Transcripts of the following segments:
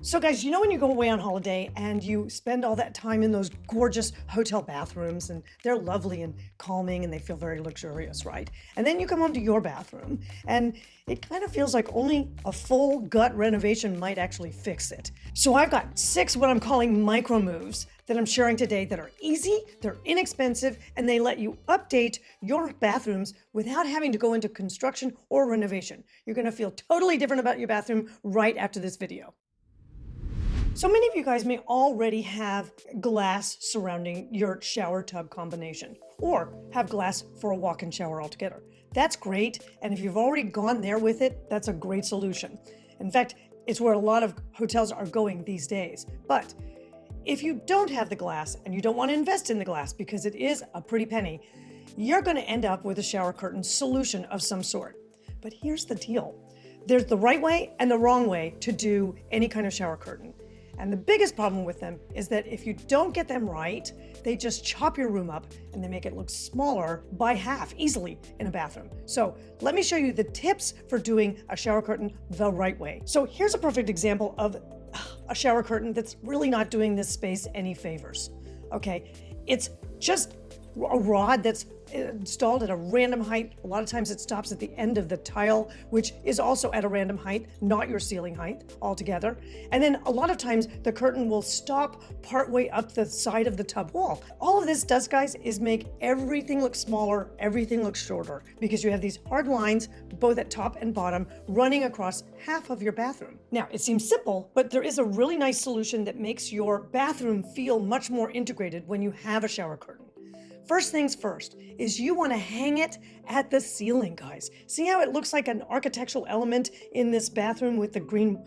So guys, you know when you go away on holiday and you spend all that time in those gorgeous hotel bathrooms and they're lovely and calming and they feel very luxurious, right? And then you come home to your bathroom and it kind of feels like only a full gut renovation might actually fix it. So I've got 6 what I'm calling micro moves that I'm sharing today that are easy, they're inexpensive, and they let you update your bathrooms without having to go into construction or renovation. You're gonna feel totally different about your bathroom right after this video. So many of you guys may already have glass surrounding your shower tub combination or have glass for a walk-in shower altogether. That's great, and if you've already gone there with it, that's a great solution. In fact, it's where a lot of hotels are going these days. But if you don't have the glass and you don't want to invest in the glass because it is a pretty penny, you're going to end up with a shower curtain solution of some sort. But here's the deal. There's the right way and the wrong way to do any kind of shower curtain. And the biggest problem with them is that if you don't get them right, they just chop your room up and they make it look smaller by half easily in a bathroom. So let me show you the tips for doing a shower curtain the right way. So here's a perfect example of a shower curtain that's really not doing this space any favors. Okay, it's just a rod that's installed at a random height. A lot of times it stops at the end of the tile, which is also at a random height, not your ceiling height altogether. And then a lot of times the curtain will stop partway up the side of the tub wall. All of this does, guys, is make everything look smaller, everything look shorter, because you have these hard lines, both at top and bottom, running across half of your bathroom. Now, it seems simple, but there is a really nice solution that makes your bathroom feel much more integrated when you have a shower curtain. First things first is you want to hang it at the ceiling, guys. See how it looks like an architectural element in this bathroom with the green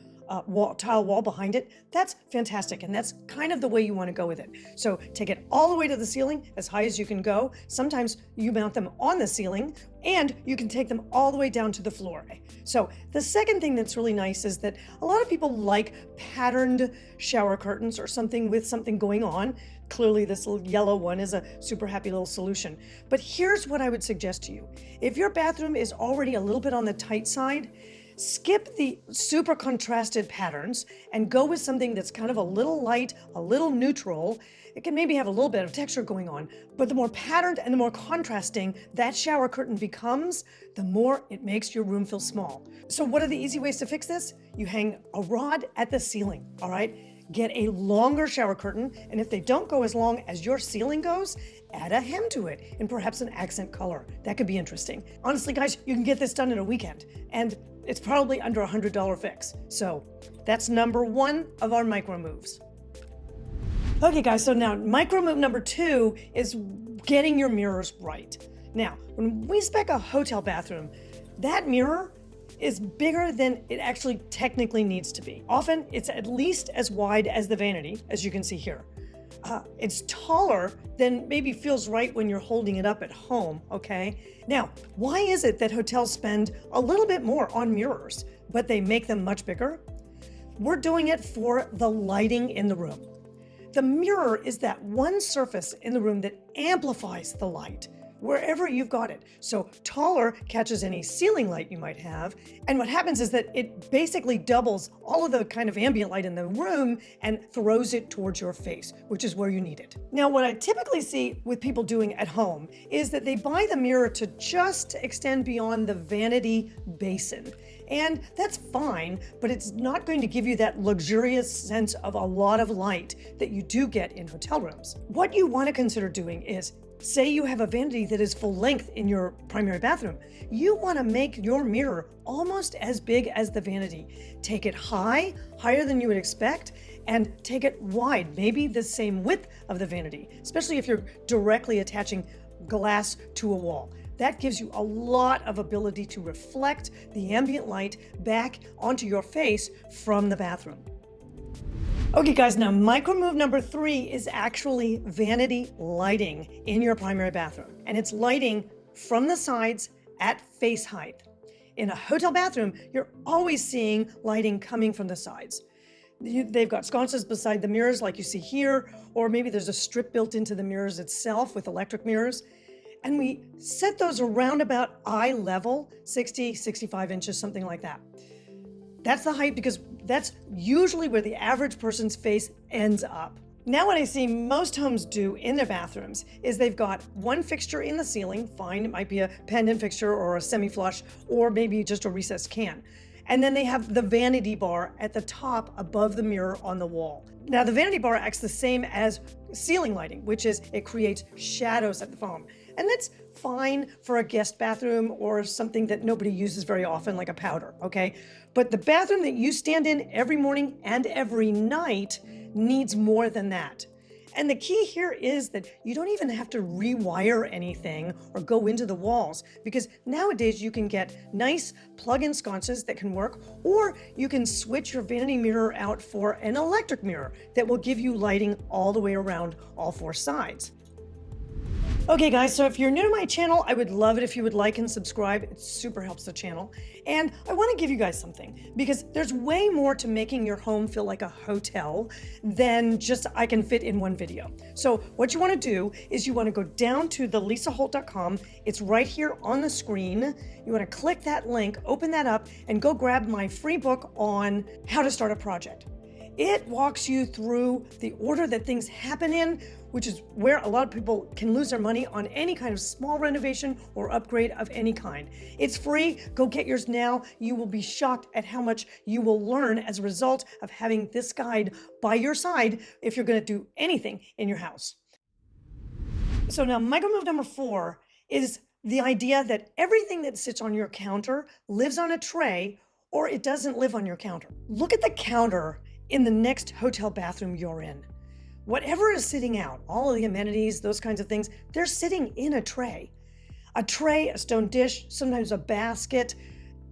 tile wall behind it? That's fantastic, and that's kind of the way you want to go with it. So take it all the way to the ceiling, as high as you can go. Sometimes you mount them on the ceiling, and you can take them all the way down to the floor. So the second thing that's really nice is that a lot of people like patterned shower curtains or something with something going on. Clearly, this little yellow one is a super happy little solution. But here's what I would suggest to you. If your bathroom is already a little bit on the tight side, skip the super contrasted patterns and go with something that's kind of a little light, a little neutral. It can maybe have a little bit of texture going on, but the more patterned and the more contrasting that shower curtain becomes, the more it makes your room feel small. So what are the easy ways to fix this? You hang a rod at the ceiling, all right? Get a longer shower curtain, and if they don't go as long as your ceiling goes, add a hem to it in perhaps an accent color. That could be interesting. Honestly, guys, you can get this done in a weekend, and it's probably under a $100 fix. So that's number 1 of our micro moves. Okay, guys, so now micro move number 2 is getting your mirrors right. Now, when we spec a hotel bathroom, that mirror is bigger than it actually technically needs to be. Often it's at least as wide as the vanity, as you can see here. It's taller than maybe feels right when you're holding it up at home, okay? Now, why is it that hotels spend a little bit more on mirrors, but they make them much bigger? We're doing it for the lighting in the room. The mirror is that one surface in the room that amplifies the light wherever you've got it. So taller catches any ceiling light you might have. And what happens is that it basically doubles all of the kind of ambient light in the room and throws it towards your face, which is where you need it. Now, what I typically see with people doing at home is that they buy the mirror to just extend beyond the vanity basin. And that's fine, but it's not going to give you that luxurious sense of a lot of light that you do get in hotel rooms. What you want to consider doing is, say you have a vanity that is full length in your primary bathroom. You want to make your mirror almost as big as the vanity. Take it high, higher than you would expect, and take it wide, maybe the same width of the vanity, especially if you're directly attaching glass to a wall. That gives you a lot of ability to reflect the ambient light back onto your face from the bathroom. Okay, guys, now micro move number 3 is actually vanity lighting in your primary bathroom. And it's lighting from the sides at face height. In a hotel bathroom, you're always seeing lighting coming from the sides. They've got sconces beside the mirrors like you see here, or maybe there's a strip built into the mirrors itself with electric mirrors. And we set those around about eye level, 60, 65 inches, something like that. That's the height because that's usually where the average person's face ends up. Now what I see most homes do in their bathrooms is they've got one fixture in the ceiling, fine, it might be a pendant fixture or a semi-flush or maybe just a recessed can. And then they have the vanity bar at the top above the mirror on the wall. Now the vanity bar acts the same as ceiling lighting, which is it creates shadows at the foam. And that's fine for a guest bathroom or something that nobody uses very often, like a powder, okay? But the bathroom that you stand in every morning and every night needs more than that. And the key here is that you don't even have to rewire anything or go into the walls, because nowadays you can get nice plug-in sconces that can work, or you can switch your vanity mirror out for an electric mirror that will give you lighting all the way around all four sides. Okay guys, so if you're new to my channel, I would love it if you would like and subscribe. It super helps the channel. And I want to give you guys something, because there's way more to making your home feel like a hotel than just I can fit in one video. So what you want to do is you want to go down to thelisaholt.com. It's right here on the screen. You want to click that link, open that up, and go grab my free book on how to start a project. It walks you through the order that things happen in, which is where a lot of people can lose their money on any kind of small renovation or upgrade of any kind. It's free. Go get yours now. You will be shocked at how much you will learn as a result of having this guide by your side if you're going to do anything in your house. So now micro move number 4 is the idea that everything that sits on your counter lives on a tray, or it doesn't live on your counter. Look at the counter in the next hotel bathroom you're in. Whatever is sitting out, all of the amenities, those kinds of things, they're sitting in a tray. A tray, a stone dish, sometimes a basket,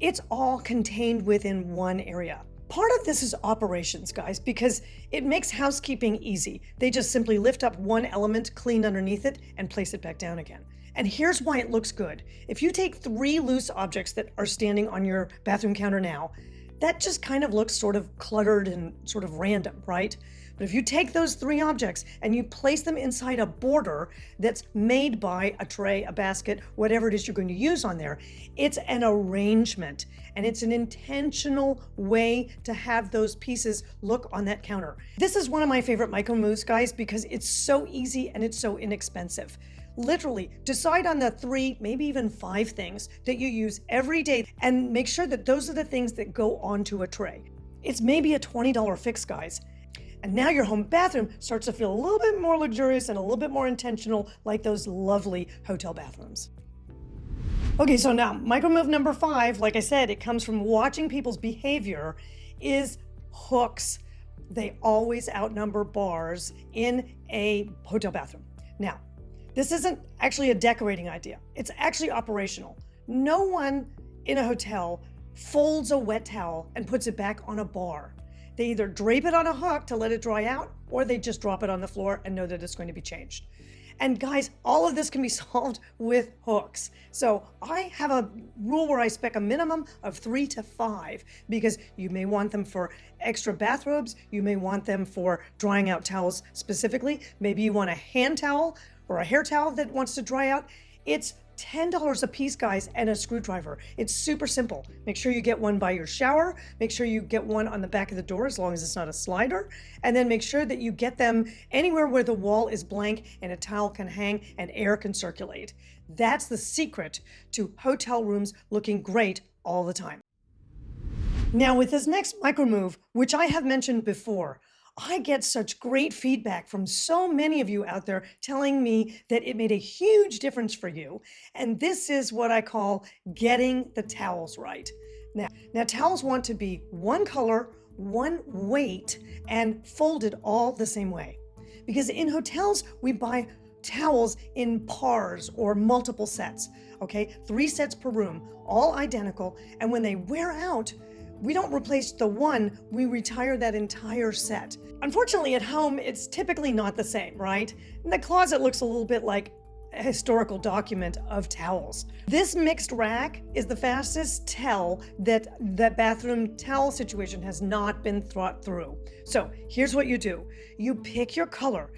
it's all contained within one area. Part of this is operations, guys, because it makes housekeeping easy. They just simply lift up one element, clean underneath it, and place it back down again. And here's why it looks good. If you take 3 loose objects that are standing on your bathroom counter now, that just kind of looks sort of cluttered and sort of random, right? But if you take those 3 objects and you place them inside a border that's made by a tray, a basket, whatever it is you're going to use on there, it's an arrangement, and it's an intentional way to have those pieces look on that counter. This is one of my favorite micro moves, guys, because it's so easy and it's so inexpensive. Literally, decide on the 3, maybe even 5 things that you use every day and make sure that those are the things that go onto a tray. It's maybe a $20 fix, guys. And now your home bathroom starts to feel a little bit more luxurious and a little bit more intentional, like those lovely hotel bathrooms. Okay, so now micro move number 5, like I said, it comes from watching people's behavior, is hooks. They always outnumber bars in a hotel bathroom. Now, this isn't actually a decorating idea. It's actually operational. No one in a hotel folds a wet towel and puts it back on a bar. They either drape it on a hook to let it dry out, or they just drop it on the floor and know that it's going to be changed. And guys, all of this can be solved with hooks. So I have a rule where I spec a minimum of 3 to 5, because you may want them for extra bathrobes. You may want them for drying out towels specifically. Maybe you want a hand towel or a hair towel that wants to dry out. It's $10 a piece, guys, and a screwdriver. It's super simple. Make sure you get one by your shower. Make sure you get one on the back of the door, as long as it's not a slider. And then make sure that you get them anywhere where the wall is blank and a towel can hang and air can circulate. That's the secret to hotel rooms looking great all the time. Now with this next micro move, which I have mentioned before, I get such great feedback from so many of you out there telling me that it made a huge difference for you. And this is what I call getting the towels right. Now towels want to be one color, one weight, and folded all the same way. Because in hotels, we buy towels in pairs or multiple sets, okay? 3 sets per room, all identical. And when they wear out, we don't replace the one, we retire that entire set. Unfortunately, at home, it's typically not the same, right? And the closet looks a little bit like a historical document of towels. This mixed rack is the fastest tell that that bathroom towel situation has not been thought through. So here's what you do. You pick your color.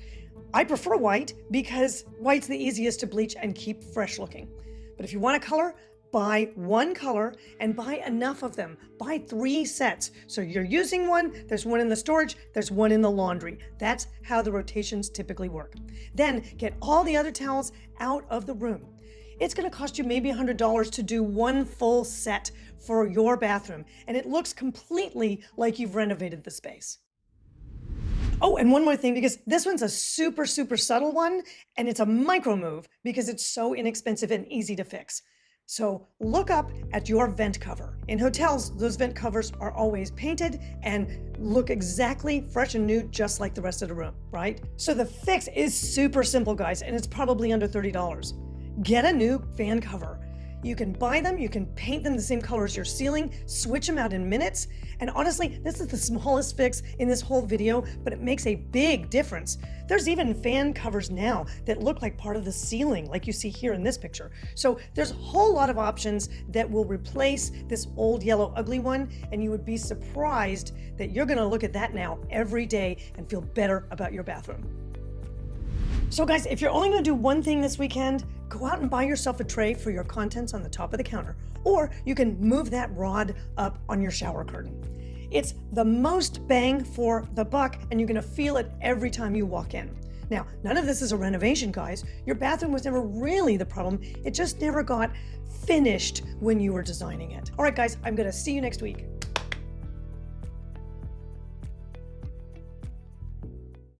I prefer white because white's the easiest to bleach and keep fresh looking. But if you want a color, buy one color and buy enough of them. Buy 3 sets. So you're using one, there's one in the storage, there's one in the laundry. That's how the rotations typically work. Then get all the other towels out of the room. It's going to cost you maybe $100 to do one full set for your bathroom, and it looks completely like you've renovated the space. Oh, and one more thing, because this one's a super, super subtle one, and it's a micro move because it's so inexpensive and easy to fix. So look up at your vent cover. In hotels, those vent covers are always painted and look exactly fresh and new, just like the rest of the room, right? So the fix is super simple, guys, and it's probably under $30. Get a new fan cover. You can buy them, you can paint them the same color as your ceiling, switch them out in minutes. And honestly, this is the smallest fix in this whole video, but it makes a big difference. There's even fan covers now that look like part of the ceiling, like you see here in this picture. So there's a whole lot of options that will replace this old yellow ugly one, and you would be surprised that you're gonna look at that now every day and feel better about your bathroom. So guys, if you're only going to do one thing this weekend, go out and buy yourself a tray for your contents on the top of the counter, or you can move that rod up on your shower curtain. It's the most bang for the buck, and you're going to feel it every time you walk in. Now, none of this is a renovation, guys. Your bathroom was never really the problem. It just never got finished when you were designing it. All right, guys, I'm going to see you next week.